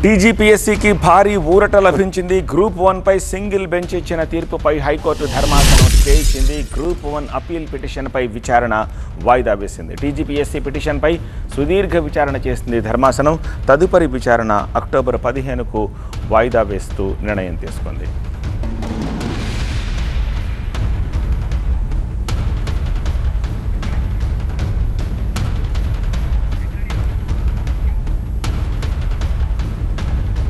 టీజీపీఎస్సీకి భారీ ఊరట లభించింది. గ్రూప్ 1 పై సింగిల్ బెంచ్ ఇచ్చిన తీర్పుపై హైకోర్టు ధర్మాసనం స్టే ఇచ్చింది. గ్రూప్ 1 అప్పీల్ పిటిషన్పై విచారణ వాయిదా వేసింది. టీజీపీఎస్సీ పిటిషన్పై సుదీర్ఘ విచారణ చేసింది ధర్మాసనం. తదుపరి విచారణ అక్టోబర్ 15కు వాయిదా వేస్తూ నిర్ణయం తీసుకుంది.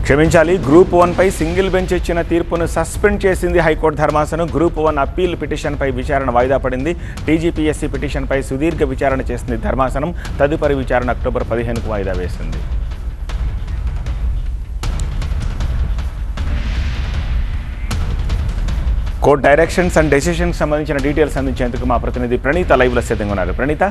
క్షమించాలి, గ్రూప్ 1 పై సింగిల్ బెంచ్ ఇచ్చిన తీర్పును సస్పెండ్ చేసింది హైకోర్టు ధర్మాసనం. గ్రూప్ 1 అప్పీల్ పిటిషన్పై విచారణ వాయిదా పడింది. టీజీపీఎస్సీ పిటిషన్పై సుదీర్ఘ విచారణ చేసింది ధర్మాసనం. తదుపరి విచారణ అక్టోబర్ 15కు వాయిదా వేసింది. కోర్టు డైరెక్షన్స్ అండ్ డెసిషన్స్ సంబంధించిన డీటెయిల్స్ అందించేందుకు మా ప్రతినిధి ప్రణీత లైవ్లో సిద్ధంగా ఉన్నారు. ప్రణీత,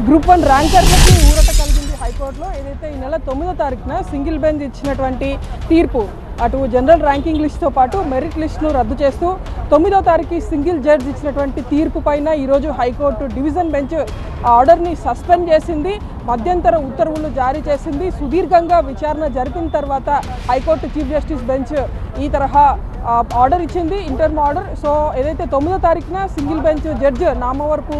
గ్రూప్ 1 ర్యాంకర్లకి ఊరట కలిగింది హైకోర్టులో. ఏదైతే ఈ నెల 9వ తారీఖున సింగిల్ బెంచ్ ఇచ్చినటువంటి తీర్పు అటు జనరల్ ర్యాంకింగ్ లిస్ట్తో పాటు మెరిట్ లిస్ట్ను రద్దు చేస్తూ 9వ తారీఖు సింగిల్ జడ్జ్ ఇచ్చినటువంటి తీర్పు పైన ఈరోజు హైకోర్టు డివిజన్ బెంచ్ ఆర్డర్ని సస్పెండ్ చేసింది. మధ్యంతర ఉత్తర్వులు జారీ చేసింది. సుదీర్ఘంగా విచారణ జరిపిన తర్వాత హైకోర్టు చీఫ్ జస్టిస్ బెంచ్ ఈ తరహా ఆర్డర్ ఇచ్చింది, ఇంటర్మ్ ఆర్డర్. సో ఏదైతే 9వ తారీఖున single bench judge Namavarapu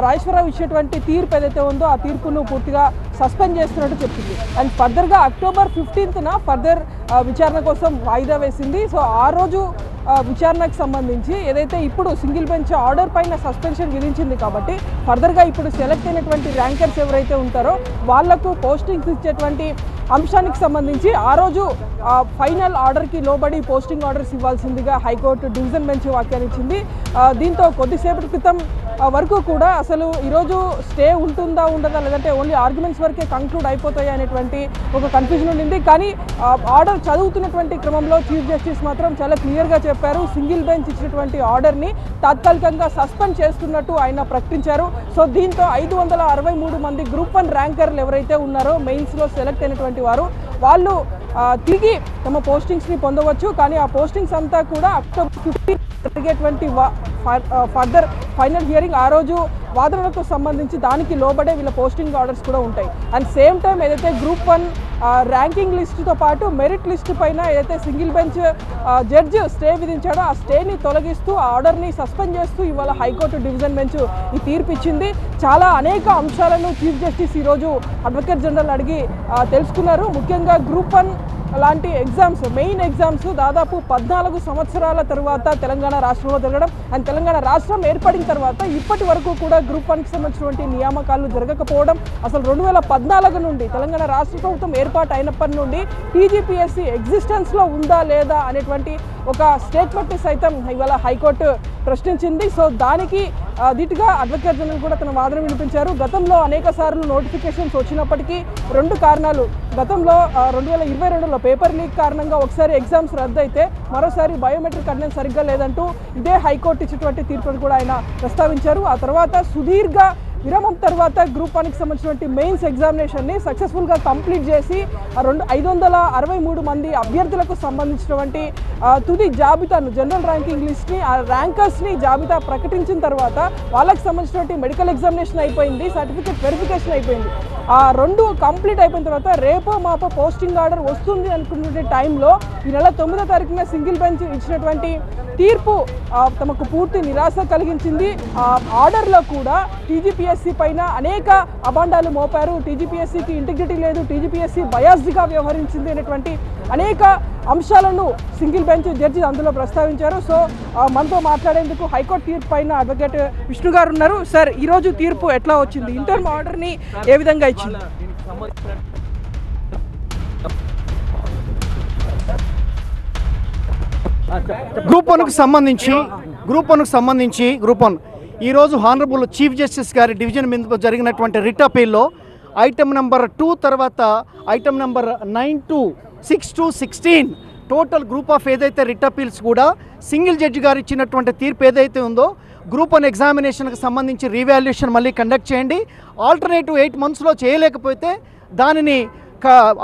Rajeswara Rao ఇచ్చినటువంటి తీర్పు ఏదైతే ఉందో ఆ తీర్పును పూర్తిగా సస్పెండ్ చేస్తున్నట్టు చెప్పింది. అండ్ ఫర్దర్గా అక్టోబర్ 15న ఫర్దర్ విచారణ కోసం వాయిదా వేసింది. సో ఆ రోజు విచారణకు సంబంధించి ఏదైతే ఇప్పుడు సింగిల్ బెంచ్ ఆర్డర్ పైన సస్పెన్షన్ విధించింది కాబట్టి ఫర్దర్గా ఇప్పుడు సెలెక్ట్ అయినటువంటి ర్యాంకర్స్ ఎవరైతే ఉంటారో వాళ్లకు పోస్టింగ్స్ ఇచ్చేటువంటి అంశానికి సంబంధించి ఆ రోజు ఫైనల్ ఆర్డర్కి లోబడి పోస్టింగ్ ఆర్డర్స్ ఇవ్వాల్సిందిగా హైకోర్టు డివిజన్ బెంచ్ వ్యాఖ్యానించింది. దీంతో కొద్దిసేపటి క్రితం వరకు కూడా అసలు ఈరోజు స్టే ఉంటుందా ఉండదా, లేదంటే ఓన్లీ ఆర్గ్యుమెంట్స్ వరకే కంక్లూడ్ అయిపోతాయి అనేటువంటి ఒక కన్ఫ్యూజన్ ఉండింది. కానీ ఆర్డర్ చదువుతున్నటువంటి క్రమంలో చీఫ్ జస్టిస్ మాత్రం చాలా క్లియర్గా చెప్పారు. సింగిల్ బెంచ్ ఇచ్చినటువంటి ఆర్డర్ని తాత్కాలికంగా సస్పెండ్ చేస్తున్నట్టు ఆయన ప్రకటించారు. సో దీంతో 563 మంది గ్రూప్ 1 ర్యాంకర్లు ఎవరైతే ఉన్నారో మెయిన్స్లో సెలెక్ట్ అయినటువంటి వారు వాళ్ళు తిరిగి తమ పోస్టింగ్స్ని పొందవచ్చు. కానీ ఆ పోస్టింగ్స్ అంతా కూడా అక్టోబర్ 15 జరిగేటువంటి ఫర్దర్ ఫైనల్ హియరింగ్ ఆ రోజు వాదనలకు సంబంధించి దానికి లోబడే వీళ్ళ పోస్టింగ్ ఆర్డర్స్ కూడా ఉంటాయి. అండ్ సేమ్ టైం ఏదైతే గ్రూప్ 1 ర్యాంకింగ్ లిస్టుతో పాటు మెరిట్ లిస్టు పైన ఏదైతే సింగిల్ బెంచ్ జడ్జ్ స్టే విధించాడో ఆ స్టేని తొలగిస్తూ ఆ ఆర్డర్ని సస్పెండ్ చేస్తూ ఇవాళ హైకోర్టు డివిజన్ బెంచ్ ఈ తీర్పు ఇచ్చింది. చాలా అనేక అంశాలను చీఫ్ జస్టిస్ ఈరోజు అడ్వకేట్ జనరల్ అడిగి తెలుసుకున్నారు. ముఖ్యంగా గ్రూప్ 1 లాంటి ఎగ్జామ్స్, మెయిన్ ఎగ్జామ్స్ దాదాపు 14 సంవత్సరాల తర్వాత తెలంగాణ రాష్ట్రంలో జరగడం అండ్ తెలంగాణ రాష్ట్రం ఏర్పడిన తర్వాత ఇప్పటి వరకు కూడా గ్రూప్ 1కి సంబంధించినటువంటి నియామకాలు జరగకపోవడం, అసలు 2014 నుండి తెలంగాణ రాష్ట్ర ప్రభుత్వం ఏర్పాటు అయినప్పటి నుండి టీజీపీఎస్సీ ఎగ్జిస్టెన్స్లో ఉందా లేదా అనేటువంటి ఒక స్టేట్మెంట్ని సైతం ఇవాళ హైకోర్టు ప్రశ్నించింది. సో దానికి ధీటుగా అడ్వకేట్ జనరల్ కూడా తన వాదన వినిపించారు. గతంలో అనేక సార్లు నోటిఫికేషన్స్ వచ్చినప్పటికీ 2 కారణాలు, గతంలో 2022లో పేపర్ లీక్ కారణంగా ఒకసారి ఎగ్జామ్స్ రద్దు అయితే మరోసారి బయోమెట్రిక్ అటెండెన్స్ సరిగ్గా లేదంటూ ఇదే హైకోర్టు ఇచ్చినటువంటి తీర్పును కూడా ఆయన ప్రస్తావించారు. ఆ తర్వాత సుదీర్ఘ విరామం తర్వాత గ్రూప్ 1కి సంబంధించినటువంటి మెయిన్స్ ఎగ్జామినేషన్ని సక్సెస్ఫుల్గా కంప్లీట్ చేసి 563 మంది అభ్యర్థులకు సంబంధించినటువంటి తుది జాబితాను, జనరల్ ర్యాంకింగ్ లిస్ట్ని, ఆ ర్యాంకర్స్ని జాబితా ప్రకటించిన తర్వాత వాళ్ళకి సంబంధించినటువంటి మెడికల్ ఎగ్జామినేషన్ అయిపోయింది, సర్టిఫికేట్ వెరిఫికేషన్ అయిపోయింది. ఆ 2 కంప్లీట్ అయిపోయిన తర్వాత రేపో మాపో పోస్టింగ్ ఆర్డర్ వస్తుంది అనుకునే టైంలో ఈ నెల 9వ తారీఖున సింగిల్ బెంచ్ ఇచ్చినటువంటి తీర్పు తమకు పూర్తి నిరాశ కలిగించింది. ఆ ఆర్డర్లో కూడా టీజీపీఎస్సీ పైన అనేక అభాండాలు మోపారు. టీజీపీఎస్సీకి ఇంటిగ్రిటీ లేదు, టీజీపీఎస్సీ బయాస్డ్గా వ్యవహరించింది అనేటువంటి అనేక అంశాలను సింగిల్ బెంచ్ జడ్జి అందులో ప్రస్తావించారు. సో మనతో మాట్లాడేందుకు హైకోర్టు తీర్పు పైన అడ్వకేట్ విష్ణు గారు ఉన్నారు. సార్, ఈరోజు తీర్పు ఎట్లా వచ్చింది? ఇంటర్మ్ ఆర్డర్ని ఏ విధంగా ఇచ్చింది? గ్రూప్ 1కు సంబంధించి గ్రూప్ 1 ఈరోజు హానరబుల్ చీఫ్ జస్టిస్ గారి డివిజన్ మీద జరిగినటువంటి రిట్ అపీల్లో ఐటమ్ నెంబర్ 2 తర్వాత item number 9 to 6 to 16 total group of ఏదైతే రిట్ అపీల్స్ కూడా సింగిల్ జడ్జి గారు ఇచ్చినటువంటి తీర్పు ఏదైతే ఉందో గ్రూప్ 1 ఎగ్జామినేషన్కి సంబంధించి రీవాల్యుయేషన్ మళ్ళీ కండక్ట్ చేయండి, ఆల్టర్నేటివ్ 8 monthsలో చేయలేకపోతే దానిని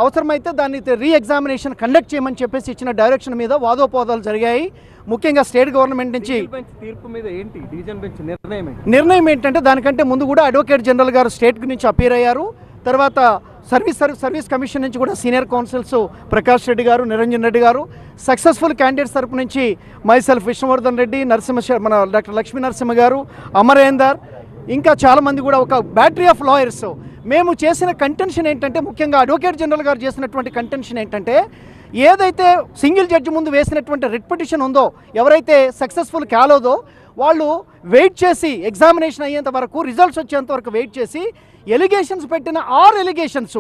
అవసరమైతే దాన్ని రీ-ఎగ్జామినేషన్ కండక్ట్ చేయమని చెప్పేసి ఇచ్చిన డైరెక్షన్ మీద వాదోపవాదాలు జరిగాయి. ముఖ్యంగా స్టేట్ గవర్నమెంట్ నుంచి తీర్పు మీద ఏంటి డివిజన్ బెంచ్ నిర్ణయం ఏంటంటే దానికంటే ముందు కూడా అడ్వకేట్ జనరల్ గారు స్టేట్ నుంచి అపీర్ అయ్యారు. తర్వాత సర్వీస్ కమిషన్ నుంచి కూడా సీనియర్ కౌన్సిల్స్ ప్రకాష్ రెడ్డి గారు, నిరంజన్ రెడ్డి గారు, సక్సెస్ఫుల్ క్యాండిడేట్స్ తరపు నుంచి మైసెల్ఫ్ విష్ణువర్ధన్ రెడ్డి, మన డాక్టర్ లక్ష్మీ నరసింహ గారు, అమరేందర్, ఇంకా చాలామంది కూడా ఒక బ్యాటరీ ఆఫ్ లాయర్స్. మేము చేసిన కంటెన్షన్ ఏంటంటే, ముఖ్యంగా అడ్వకేట్ జనరల్ గారు చేసినటువంటి కంటెన్షన్ ఏంటంటే, ఏదైతే సింగిల్ జడ్జి ముందు వేసినటువంటి రిట్ పిటిషన్ ఉందో, ఎవరైతే సక్సెస్ఫుల్ కాలేదో వాళ్ళు వెయిట్ చేసి ఎగ్జామినేషన్ అయ్యేంత వరకు, రిజల్ట్స్ వచ్చేంత వరకు వెయిట్ చేసి ఎలిగేషన్స్ పెట్టిన 6 ఎలిగేషన్స్,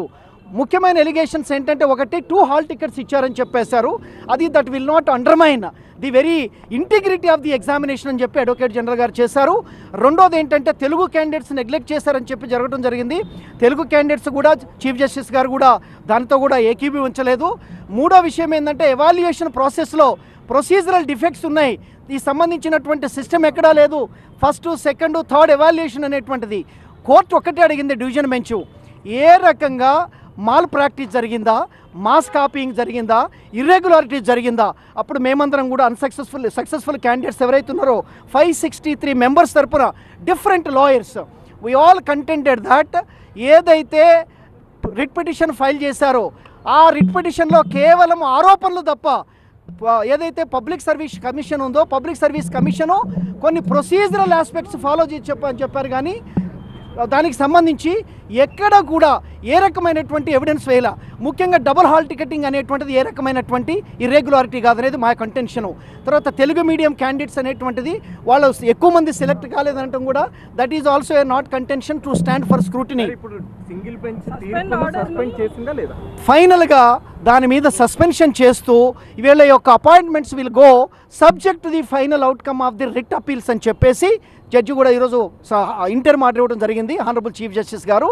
ముఖ్యమైన ఎలిగేషన్స్ ఏంటంటే, ఒకటి 2 హాల్ టికెట్స్ ఇచ్చారని చెప్పేశారు. అది that will not undermine the very integrity of the examination అని చెప్పి అడ్వకేట్ జనరల్ గారు చేశారు. రెండోది ఏంటంటే, తెలుగు క్యాండిడేట్స్ నెగ్లెక్ట్ చేశారని చెప్పి జరగడం జరిగింది. తెలుగు క్యాండిడేట్స్ కూడా చీఫ్ జస్టిస్ గారు కూడా దానితో కూడా ఏకీభవించలేదు. మూడో విషయం ఏంటంటే, ఎవాల్యుయేషన్ ప్రాసెస్లో ప్రొసీజరల్ డిఫెక్ట్స్ ఉన్నాయి. ఈ సంబంధించినటువంటి సిస్టమ్ ఎక్కడా లేదు. ఫస్ట్, సెకండ్, థర్డ్ ఎవాల్యుయేషన్ అనేటువంటిది కోర్టు ఒక్కటే అడిగింది డివిజన్ బెంచ్, ఏ రకంగా మాల్ ప్రాక్టీస్ జరిగిందా, మాస్ కాపీయింగ్ జరిగిందా, ఇర్రెగ్యులారిటీస్ జరిగిందా. అప్పుడు మేమందరం కూడా సక్సెస్ఫుల్ క్యాండిడేట్స్ ఎవరైతే ఉన్నారో 563 మెంబర్స్ తరపున different lawyers, we all కంటెంటెడ్ that ఏదైతే రిట్ పిటిషన్ ఫైల్ చేశారో ఆ రిట్ పిటిషన్లో కేవలం ఆరోపణలు తప్ప, ఏదైతే పబ్లిక్ సర్వీస్ కమిషన్ ఉందో పబ్లిక్ సర్వీస్ కమిషను కొన్ని ప్రొసీజరల్ ఆస్పెక్ట్స్ ఫాలో చేసి చెప్పారు, కానీ దానికి సంబంధించి ఎక్కడ కూడా ఏ రకమైనటువంటి ఎవిడెన్స్ వేయాల. ముఖ్యంగా డబుల్ హాల్ టికెటింగ్ అనేటువంటిది ఏ రకమైనటువంటి ఇర్రెగ్యులారిటీ కాదనేది మా కంటెన్షను. తర్వాత తెలుగు మీడియం క్యాండిడేట్స్ అనేటువంటిది వాళ్ళు ఎక్కువ మంది సెలెక్ట్ కాలేదనటం కూడా that is also a not contention to stand for scrutiny. Single bench suspend చేసిందా లేదా? ఫైనల్గా దాని మీద సస్పెన్షన్ చేస్తూ వీళ్ళ యొక్క appointments will go subject to the final outcome of the writ appeals అని చెప్పేసి జడ్జి కూడా ఈరోజు ఇంటర్మ్ ఆర్డర్ ఇవ్వడం జరిగింది, హానరబుల్ చీఫ్ జస్టిస్ గారు.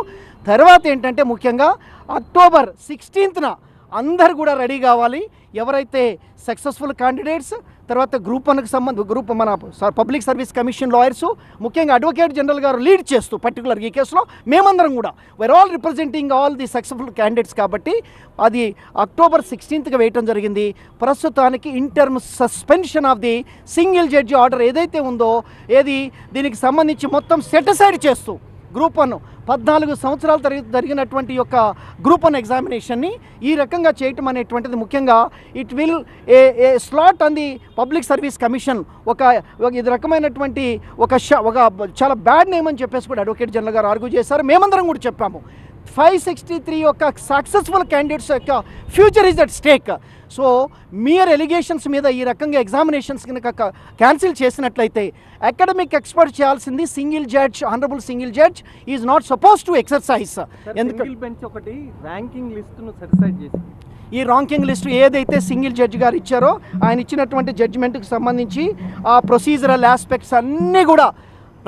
తర్వాత ఏంటంటే, ముఖ్యంగా అక్టోబర్ 16న అందరు కూడా రెడీ కావాలి. ఎవరైతే సక్సెస్ఫుల్ క్యాండిడేట్స్, తర్వాత గ్రూప్ 1కి మన పబ్లిక్ సర్వీస్ కమిషన్ లాయర్స్, ముఖ్యంగా అడ్వకేట్ జనరల్ గారు లీడ్ చేస్తూ పర్టికులర్ ఈ కేసులో మేమందరం కూడా we're all representing all the successful candidates కాబట్టి అది అక్టోబర్ 16కి వేయటం జరిగింది. ప్రస్తుతానికి interim suspension of the single judge order ఏదైతే ఉందో, దీనికి సంబంధించి మొత్తం సెటిసైడ్ చేస్తూ గ్రూప్ 1 14 సంవత్సరాలు జరిగినటువంటి యొక్క గ్రూప్ 1 ఎగ్జామినేషన్ని ఈ రకంగా చేయటం అనేటువంటిది ముఖ్యంగా it will a slot on the public service commission, ఇది రకమైనటువంటి ఒక చాలా బ్యాడ్ నేమ్ అని చెప్పేసి కూడా అడ్వకేట్ జనరల్ గారు ఆర్గ్యూ చేశారు. మేమందరం కూడా చెప్పాము 563 యొక్క సక్సెస్ఫుల్ క్యాండిడేట్స్ యొక్క future is at stake. So mere allegations మీద ఈ రకంగా ఎగ్జామినేషన్స్ కనుక క్యాన్సిల్ చేసినట్లయితే అకాడమిక్ ఎక్స్పర్ట్ చేయాల్సింది honourable single judge is not suppose to exercise. ఎందుకంటే బెంచ్ ఒకటి ర్యాంకింగ్ లిస్టును సెటిసైడ్ చేసింది. ఈ ర్యాంకింగ్ లిస్టు ఏదైతే సింగిల్ జడ్జి గారు ఇచ్చారో ఆయన ఇచ్చినటువంటి జడ్జిమెంట్కి సంబంధించి ఆ ప్రొసీజరల్ ఆస్పెక్ట్స్ అన్నీ కూడా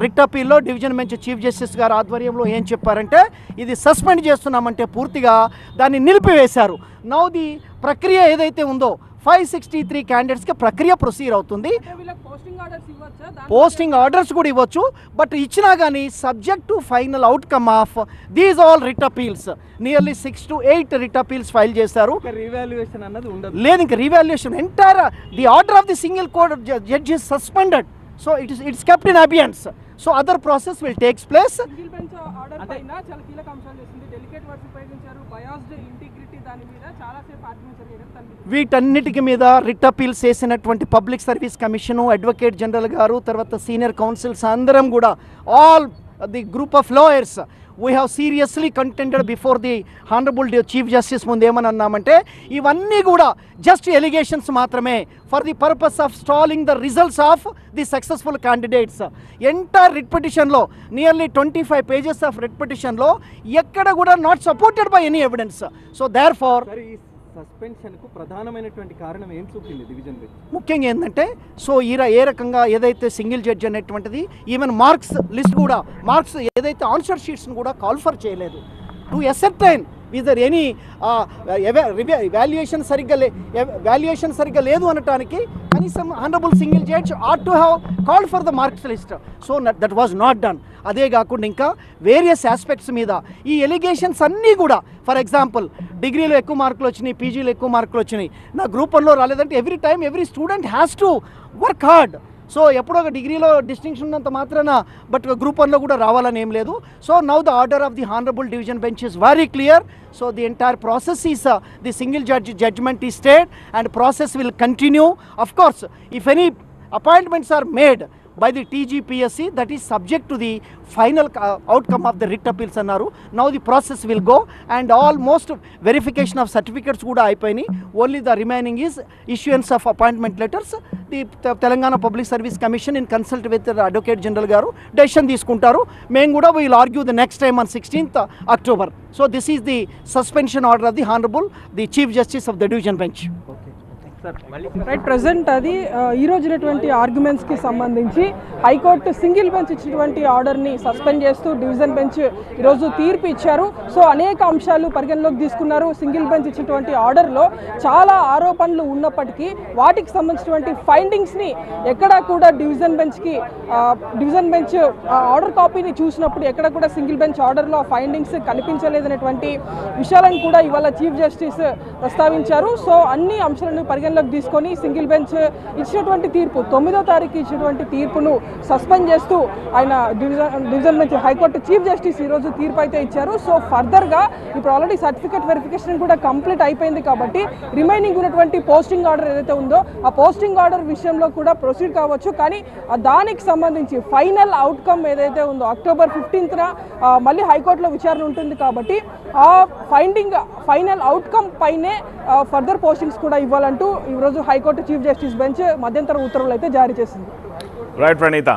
రిట్ అపీల్లో డివిజన్ బెంచ్ చీఫ్ జస్టిస్ గారు ఆధ్వర్యంలో ఏం చెప్పారంటే, ఇది సస్పెండ్ చేస్తున్నామంటే పూర్తిగా దాన్ని నిలిపివేశారు. నౌ ది ప్రక్రియ ఏదైతే ఉందో 563 క్యాండిడేట్స్కి ప్రక్రియ ప్రొసీడ్ అవుతుంది. పోస్టింగ్ ఆర్డర్స్ కూడా ఇవ్వచ్చు, బట్ ఇచ్చినా కానీ subject to final outcome of these all writ appeals. Nearly 6 to 8 writ appeals file చేశారు. రీవాల్యుయేషన్ అన్నది ఉండదు, లేదు ఇంకా revaluation. Entire the order of the single court judge is suspended. So it's kept in abeyance. So other process will takes place. Single bench order పైన చాలా కీలక అంశాలు చేసింది. డెలికేట్ వర్డ్స్ ఉపయోగించారు, బయాస్డ్ ఇంటిగ్రిటీ, దాని మీద చాలా సేపు ఆర్గ్యుమెంట్స్ జరిగాయి. వీటన్నిటికి మీద రిట్ అపీల్స్ చేసినటువంటి public service commission, advocate general గారు, తర్వాత సీనియర్ కౌన్సిల్స్ అందరం కూడా all the group of lawyers we have seriously contended before the honorable chief justice ముందు ఏమని అన్నామంటే, ఇవన్నీ కూడా జస్ట్ ఎలిగేషన్స్ మాత్రమే for the purpose of stalling the results of the successful candidates. Entire writ పిటిషన్లో nearly 25 pages of writ పిటిషన్లో ఎక్కడ కూడా not supported by any evidence. So therefore సస్పెన్షన్కు ప్రధానమైనటువంటి కారణం ఏం చూపింది డివిజన్ బెంచ్? ముఖ్యంగా ఏంటంటే, సో ఏ రకంగా ఏదైతే సింగిల్ జడ్జ్ అనేటువంటిది ఈవెన్ మార్క్స్ లిస్ట్ కూడా, మార్క్స్ ఏదైతే ఆన్సర్ షీట్స్ని కూడా కాల్ఫర్ చేయలేదు to ascertain is there any valuation సరిగ్గా లేదు అనటానికి కనీసం honourable single judge ought to have called for the marks list. So that was not done. అదే కాకుండా ఇంకా వేరియస్ ఆస్పెక్ట్స్ మీద ఈ ఎలిగేషన్స్ అన్నీ కూడా, ఫర్ ఎగ్జాంపుల్ డిగ్రీలో ఎక్కువ మార్కులు వచ్చినాయి, పీజీలో ఎక్కువ మార్కులు వచ్చినాయి, నా గ్రూప్ 1లో రాలేదంటే every student has to work hard. So ఎప్పుడో ఒక డిగ్రీలో డిస్టింక్షన్ ఉన్నంత మాత్రాన బట్ గ్రూప్ 1లో కూడా రావాలని ఏం లేదు. So now the order of the honourable division bench is very clear. So the entire process is the single judgment is stayed and process will continue. Of course, if any appointments are made by the TGPSC, that is subject to the final outcome of the writ appeals annaru. Now the process will go and almost verification of certificates kuda అయిపోయినాయి. Only the remaining is issuance of appointment letters. The Telangana Public Service Commission in consult with the Advocate General garu decision తీసుకుంటారు. మేము కూడా will argue the next time on 16th October. So this is the suspension order of the Honorable the Chief Justice of the Division Bench. Right, present అది ఈ రోజునటువంటి ఆర్గ్యుమెంట్స్కి సంబంధించి high court single bench ఇచ్చినటువంటి ఆర్డర్ని suspend చేస్తూ division bench ఈరోజు తీర్పు ఇచ్చారు. So అనేక అంశాలు పరిగణలోకి తీసుకున్నారు. సింగిల్ బెంచ్ ఇచ్చినటువంటి ఆర్డర్లో చాలా ఆరోపణలు ఉన్నప్పటికీ వాటికి సంబంధించినటువంటి ఫైండింగ్స్ని ఎక్కడా కూడా డివిజన్ బెంచ్ ఆర్డర్ కాపీని చూసినప్పుడు ఎక్కడ కూడా సింగిల్ బెంచ్ ఆర్డర్లో ఫైండింగ్స్ కనిపించలేదనేటువంటి విషయాలను కూడా ఇవాళ చీఫ్ జస్టిస్ ప్రస్తావించారు. సో అన్ని అంశాలను పరిగణలోకి తీసుకొని సింగిల్ బెంచ్ ఇచ్చినటువంటి తీర్పు 9వ తారీఖు ఇచ్చినటువంటి తీర్పును సస్పెండ్ చేస్తూ ఆయన division bench high court chief justice ఈరోజు తీర్పు అయితే ఇచ్చారు. సో ఫర్దర్గా ఇప్పుడు ఆల్రెడీ సర్టిఫికేట్ వెరిఫికేషన్ కూడా కంప్లీట్ అయిపోయింది కాబట్టి రిమైనింగ్ ఉన్నటువంటి పోస్టింగ్ ఆర్డర్ ఏదైతే ఉందో ఆ పోస్టింగ్ ఆర్డర్ విషయంలో కూడా ప్రొసీడ్ కావచ్చు. కానీ దానికి సంబంధించి ఫైనల్ అవుట్కమ్ ఏదైతే ఉందో అక్టోబర్ 15న మళ్ళీ హైకోర్టులో విచారణ ఉంటుంది కాబట్టి ఆ ఫైనల్ అవుట్కమ్ పైనే ఫర్దర్ పోస్టింగ్స్ కూడా ఇవ్వాలంటూ ఈరోజు హైకోర్టు చీఫ్ జస్టిస్ బెంచ్ మధ్యంతర ఉత్తర్వులు అయితే జారీ చేసింది. రైట్ ప్రణీత.